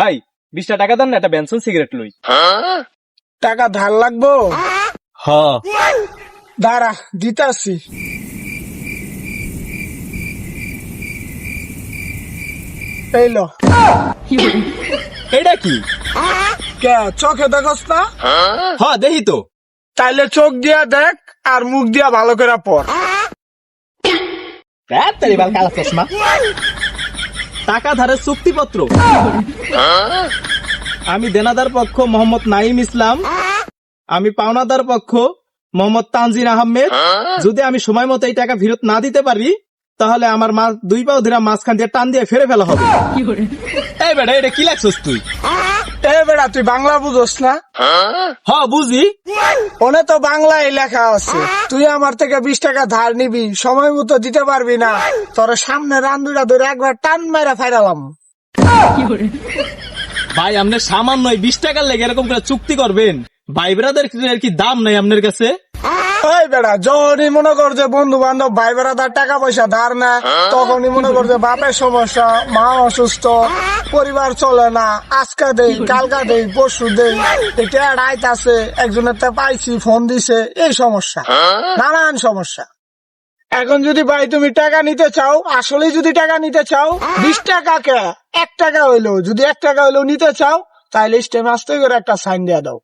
ভাই 20টা টাকা দেন না, একটা বেনসন সিগারেট লই। টাকা ধার লাগবো? হ। দাঁড়া দিতাছি। এইলো। এটা কি? কে চোখে দেখস না? হ দেখি তো। তাইলে চোখ দিয়া দেখ আর মুখ দিয়া ভালো করে পড়। কালা চশমা। টাকা ধারের চুক্তিপত্র। আমি দেনাদার পক্ষ মোহাম্মদ নাইম ইসলাম, আমি পাওনাদার পক্ষ মোহাম্মদ তানজিন আহমেদ। যদি আমি সময় মতো এই টাকা ফেরত না দিতে পারি তাহলে আমার দুই পাও ধরে মাঝখান দিয়ে টান দিয়ে ফেরে ফেলা হবে। এই বেটা এটা কি লাগছস তুই? এ বেড়া তুই বাংলা বুঝোস না? হ বুঝি। ওনে তো বাংলায় লেখা আছে তুই আমার থেকে 20 টাকা ধার নিবি, সময় মতো দিতে পারবি না, তোর সামনে রান্দুরা ধরে একবার টান মাইরা ফাইরালাম। ভাই আপনি সামান্য 20 টাকার লেগে এরকম করে চুক্তি করবেন? ভাই ব্রাদার কি দাম নাই আপনার কাছে? ওই বেড়া যখনই মনে কর যে বন্ধু বান্ধব ভাই বেড়াদার টাকা পয়সা ধার না, তখনই মনে কর যে বাপের সমস্যা, মা অসুস্থ, পরিবার চলে না, আজকা দেই কালকা দেই পরশু দেই, এটা রাইত আছে একজনের তে পাইছি ফোন দিছে, এই সমস্যা নানান সমস্যা। এখন যদি ভাই তুমি টাকা নিতে চাও, আসলে যদি টাকা নিতে চাও 20 টাকা কে 1 টাকা হইলেও, যদি 1 টাকা হইলেও নিতে চাও তাহলে স্টেম আস্তে করে একটা সাইন দিয়ে দাও।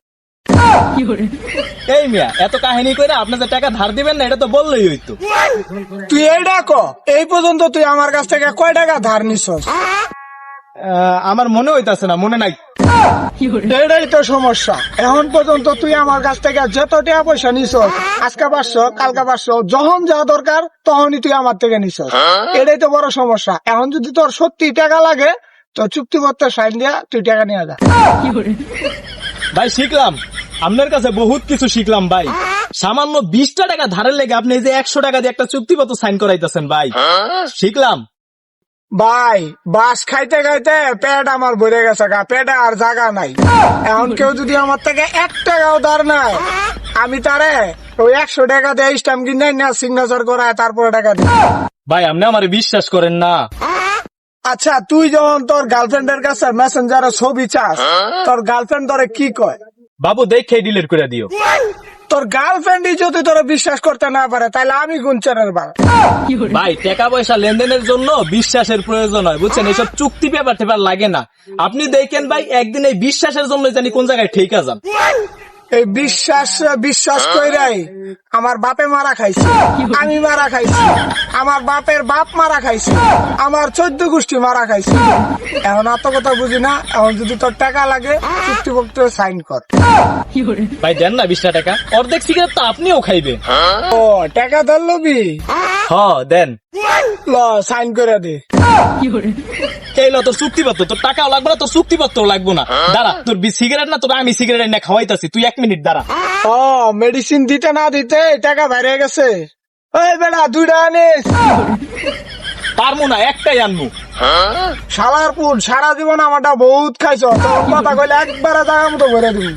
এই মিয়া এত কাহিনী করে আপনি যে টাকা ধার দিবেন না এটা তো বললেই হইতো। তুই এইটা ক, এই পর্যন্ত তুই আমার কাছ থেকে কয় টাকা ধার নিছস? আমার মনে হইতাছে না, মনে নাই। এটাই তো সমস্যা। এখন পর্যন্ত তুই আমার কাছ থেকে যত টাকা পয়সা নিছস, আজকে 500 কালকে 500, যখন যা দরকার তখনই তুই আমার থেকে নিছস, এটাই তো বড় সমস্যা। এখন যদি তোর সত্যি টাকা লাগে তো চুক্তিপত্র সাইন দিয়া তুই টাকা নিয়ে যা। ভাই শিখলাম আপনার কাছে বহুত কিছু শিখলাম ভাই। সামান্য 20টা টাকা ধারের লেগে আপনি এই যে 100 টাকা দিয়ে একটা চুক্তিপত্র সাইন করাইতেছেন ভাই, শিখলাম। ভাই বাস খাইতে খাইতে পেট আমার ভরে গেছে গা, পেটে আর জায়গা নাই। এখন কেউ যদি আমার থেকে 1 টাকাও ধার নাই, আমি তারে ওই 100 টাকা দিয়ে স্ট্যাম্প কিনে না সিগনেচার করায় তারপরে টাকা দিই। ভাই আপনি আমারে বিশ্বাস করেন না। আচ্ছা তুই যখন তোর গার্লফ্রেন্ডের কাছে মেসেঞ্জারে ছবি চাস, তোর গার্লফ্রেন্ড তোরে কি কয়? বাবু দেখে ডিলিট করে দিও। তোর গার্লফ্রেন্ডই যদি তোরে বিশ্বাস করতে না পারে তাহলে আমি গুনচারের বার। ভাই টাকা পয়সা লেনদেনের জন্য বিশ্বাসের প্রয়োজন হয় বুঝছেন, এইসব চুক্তি পেপার টেপার লাগে না। আপনি দেখেন ভাই একদিন এই বিশ্বাসের জন্য জানি কোন জায়গায় ঠেকা যান। এই বিশ্বাস কইরাই আমার বাপে মারা খাইছে, আমি মারা খাইছি, আমার বাপের বাপ মারা খাইছে, আমার 14 গোষ্ঠী মারা খাইছে। এখন এত কথা বুঝি না। এখন যদি তোর টাকা লাগে চুক্তিপত্র সাইন কর। ভাই দেন না 20টা টাকা, অর্ধেক সিগারেট তো আপনিও খাইবেন। ও টাকা ধরলবি? হ দেন। ল সাইন করে দে। এইলো তোর চুক্তিপত্র, তোর টাকাও লাগবে না, তোর চুক্তিপত্র লাগবে না। দাঁড়া তোর সিগারেট না, তোর আমি সিগারেট না খাওয়াইতাছি, তুই 1 মিনিট দাঁড়া। ও মেডিসিন দিতে না দিতে টাকা বাইরে গেছে। ওই বেড়া 2টা আনিস। পারবো না, একটাই আনবো। শালার পুল সারা জীবন আমারটা বহুত খাইছ, তোর কথা কইলে একবারে জায়গা মতো ভরে দিবি।